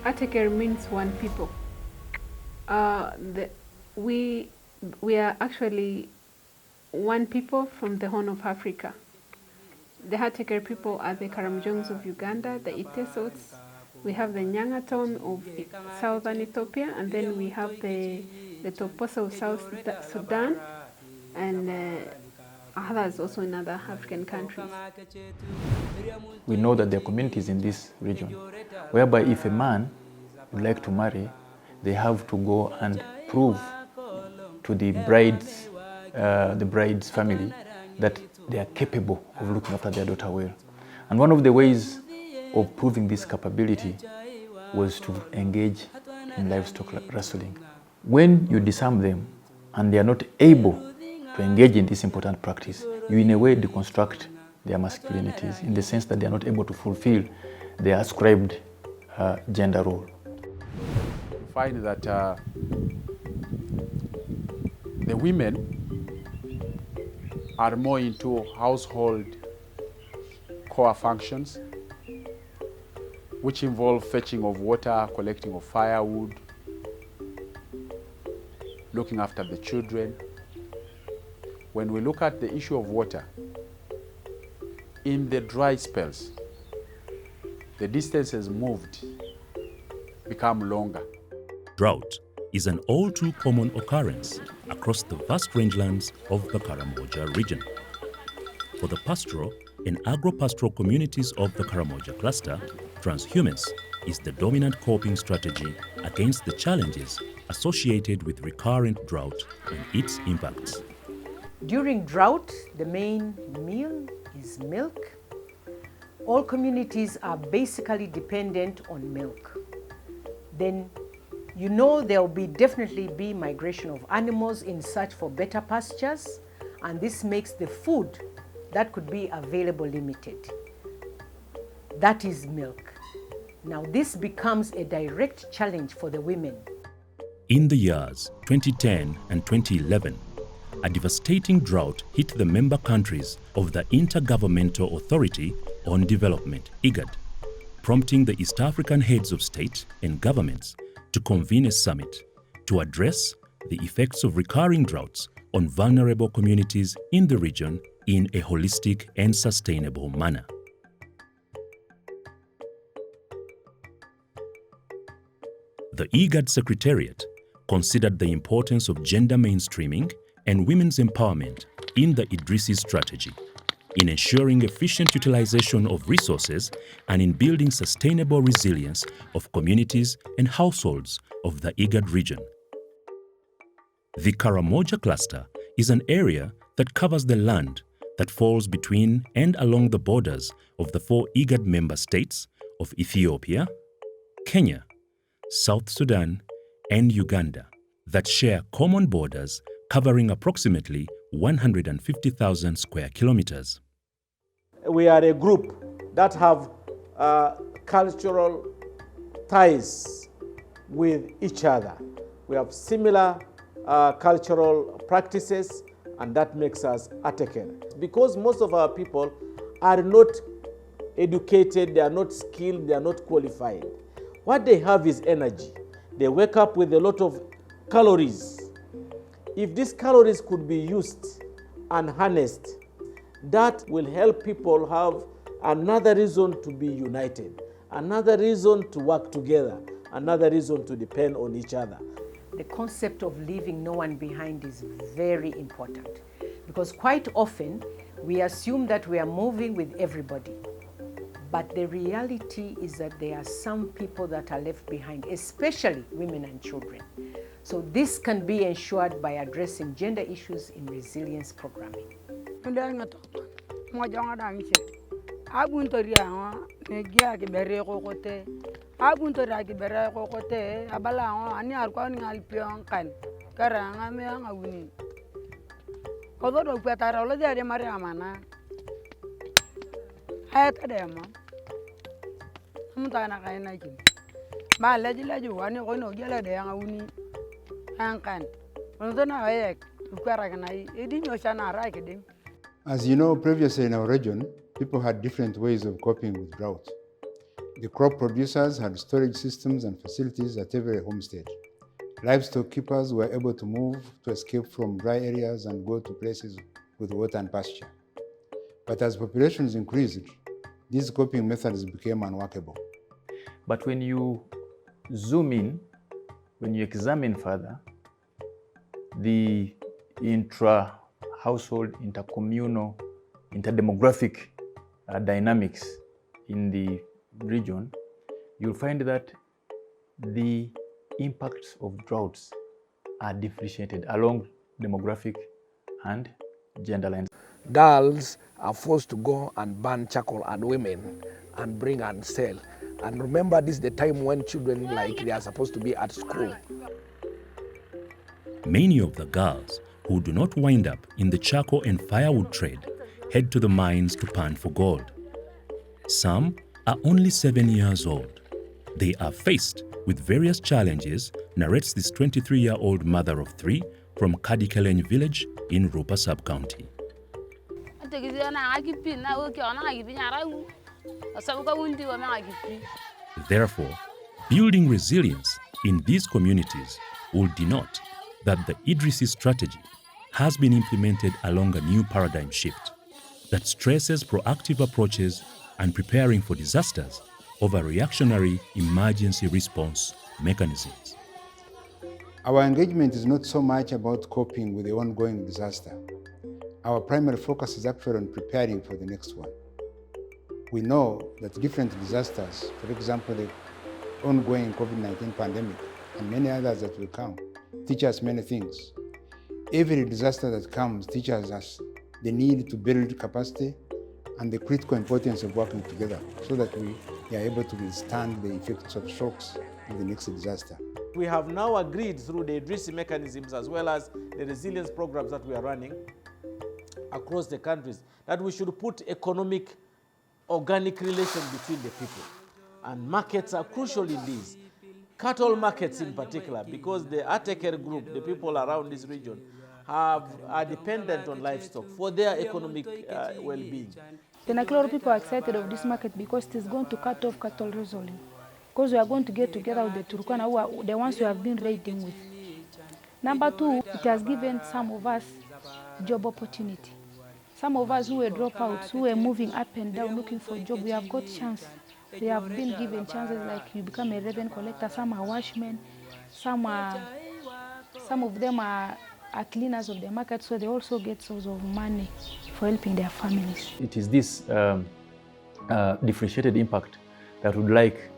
Ateker means one people. We are actually one people from the Horn of Africa. The Ateker people are the Karamjongs of Uganda, the Itesots. We have the Nyangaton of southern Ethiopia, and then we have the Toposa of South Sudan, and others also in other African countries. We know that there are communities in this region whereby if a man would like to marry, they have to go and prove to the bride's family that they are capable of looking after their daughter well. And one of the ways of proving this capability was to engage in livestock rustling. When you disarm them and they are not able to engage in this important practice, you in a way deconstruct their masculinities in the sense that they are not able to fulfill their ascribed gender role. We find that the women are more into household core functions, which involve fetching of water, collecting of firewood, looking after the children. When we look at the issue of water, in the dry spells, the distances moved become longer. Drought is an all too common occurrence across the vast rangelands of the Karamoja region. For the pastoral and agro-pastoral communities of the Karamoja cluster, transhumance is the dominant coping strategy against the challenges associated with recurrent drought and its impacts. During drought, the main meal is milk. All communities are basically dependent on milk. Then you know there will definitely be migration of animals in search for better pastures, and this makes the food that could be available limited. That is milk. Now this becomes a direct challenge for the women. In the years 2010 and 2011, a devastating drought hit the member countries of the Intergovernmental Authority on Development, IGAD, prompting the East African heads of state and governments to convene a summit to address the effects of recurring droughts on vulnerable communities in the region in a holistic and sustainable manner. The IGAD Secretariat considered the importance of gender mainstreaming and women's empowerment in the IDDRSI strategy, in ensuring efficient utilization of resources and in building sustainable resilience of communities and households of the IGAD region. The Karamoja cluster is an area that covers the land that falls between and along the borders of the 4 IGAD member states of Ethiopia, Kenya, South Sudan, and Uganda that share common borders covering approximately 150,000 square kilometers. We are a group that have cultural ties with each other. We have similar cultural practices, and that makes us Ateker. Because most of our people are not educated, they are not skilled, they are not qualified. What they have is energy. They wake up with a lot of calories. If these calories could be used and harnessed, that will help people have another reason to be united, another reason to work together, another reason to depend on each other. The concept of leaving no one behind is very important, because quite often we assume that we are moving with everybody. But the reality is that there are some people that are left behind, especially women and children. So this can be ensured by addressing gender issues in resilience programming. As you know, previously in our region, people had different ways of coping with drought. The crop producers had storage systems and facilities at every homestead. Livestock keepers were able to move to escape from dry areas and go to places with water and pasture. But as populations increased, these coping methods became unworkable. But when you zoom in, when you examine further, the intra-household, intercommunal, interdemographic dynamics in the region, you'll find that the impacts of droughts are differentiated along demographic and gender lines. Girls are forced to go and burn charcoal, and women and bring and sell. And remember, this is the time when children, like, they are supposed to be at school. Many of the girls who do not wind up in the charcoal and firewood trade head to the mines to pan for gold. Some are only 7 years old. They are faced with various challenges, narrates this 23-year-old mother of 3 from Kadikeleny village in Rupa sub-county. Therefore, building resilience in these communities will denote that the IDDRSI strategy has been implemented along a new paradigm shift that stresses proactive approaches and preparing for disasters over reactionary emergency response mechanisms. Our engagement is not so much about coping with the ongoing disaster. Our primary focus is actually on preparing for the next one. We know that different disasters, for example, the ongoing COVID-19 pandemic and many others that will come, teach us many things. Every disaster that comes teaches us the need to build capacity and the critical importance of working together so that we are able to withstand the effects of shocks in the next disaster. We have now agreed through the IDDRSI mechanisms as well as the resilience programs that we are running across the countries that we should put economic, organic relation between the people. And markets are crucial in this. Cattle markets in particular, because the Ateker group, the people around this region, are dependent on livestock for their economic well-being. The Nakloro people are excited of this market because it is going to cut off cattle rustling. Because we are going to get together with the Turkana, who are the ones we have been raiding with. Number 2, it has given some of us job opportunity. Some of us who were dropouts, who were moving up and down looking for a job, we have got chance. We have been given chances like you become a revenue collector, some are washmen, some of them are cleaners of the market, so they also get source of money for helping their families. It is this differentiated impact that would like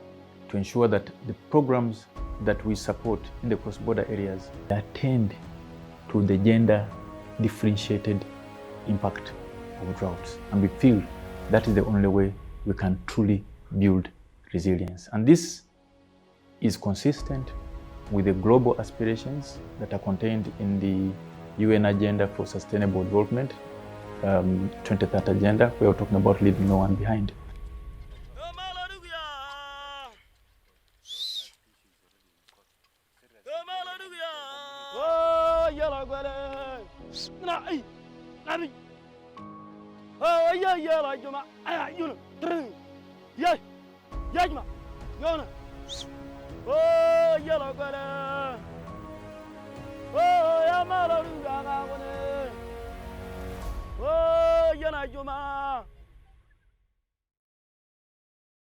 to ensure that the programs that we support in the cross-border areas attend to the gender differentiated impact of droughts. And we feel that is the only way we can truly build resilience. And this is consistent with the global aspirations that are contained in the UN Agenda for Sustainable Development, 2030 Agenda, where we're talking about leaving no one behind. Oh, yellow gala. Oh, Yamala. Oh, Yana Juma.